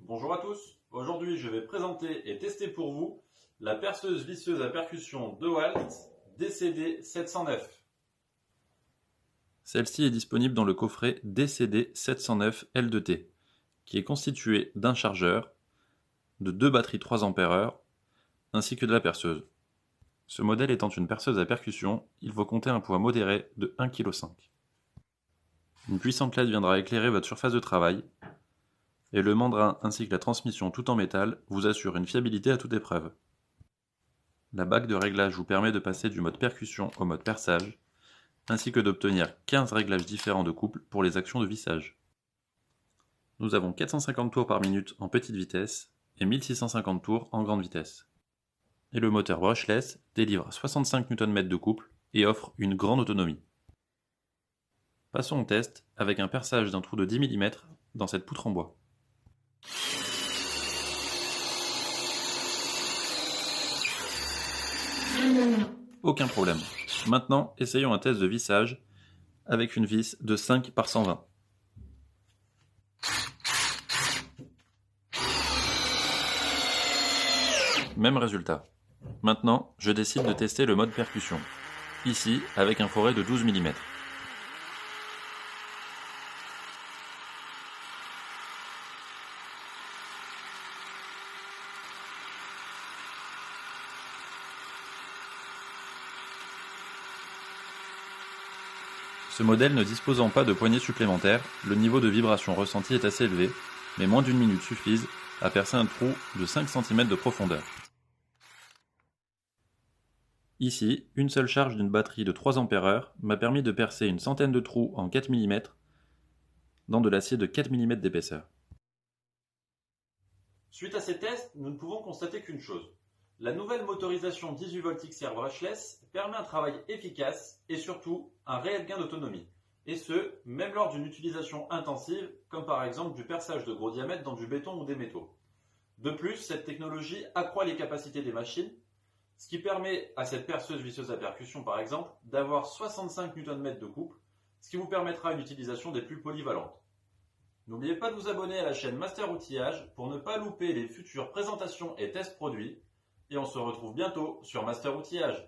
Bonjour à tous, aujourd'hui je vais présenter et tester pour vous la perceuse visseuse à percussion DeWalt DCD 709. Celle-ci est disponible dans le coffret DCD 709 L2T, qui est constitué d'un chargeur, de 2 batteries 3Ah, ainsi que de la perceuse. Ce modèle étant une perceuse à percussion, il faut compter un poids modéré de 1,5 kg. Une puissante LED viendra éclairer votre surface de travail, et le mandrin ainsi que la transmission tout en métal vous assurent une fiabilité à toute épreuve. La bague de réglage vous permet de passer du mode percussion au mode perçage, ainsi que d'obtenir 15 réglages différents de couple pour les actions de vissage. Nous avons 450 tours par minute en petite vitesse et 1650 tours en grande vitesse. Et le moteur brushless délivre 65 Nm de couple et offre une grande autonomie. Passons au test avec un perçage d'un trou de 10 mm dans cette poutre en bois. Aucun problème. Maintenant, essayons un test de vissage avec une vis de 5 par 120. Même résultat. Maintenant, je décide de tester le mode percussion. Ici, avec un foret de 12 mm. Ce modèle ne disposant pas de poignée supplémentaire, le niveau de vibration ressenti est assez élevé, mais moins d'une minute suffisent à percer un trou de 5 cm de profondeur. Ici, une seule charge d'une batterie de 3Ah m'a permis de percer une centaine de trous en 4 mm dans de l'acier de 4 mm d'épaisseur. Suite à ces tests, nous ne pouvons constater qu'une chose. La nouvelle motorisation 18V XR brushless permet un travail efficace et surtout un réel gain d'autonomie. Et ce, même lors d'une utilisation intensive, comme par exemple du perçage de gros diamètre dans du béton ou des métaux. De plus, cette technologie accroît les capacités des machines, ce qui permet à cette perceuse visseuse à percussion par exemple d'avoir 65 Nm de couple, ce qui vous permettra une utilisation des plus polyvalentes. N'oubliez pas de vous abonner à la chaîne Master Outillage pour ne pas louper les futures présentations et tests produits. Et on se retrouve bientôt sur Master Outillage.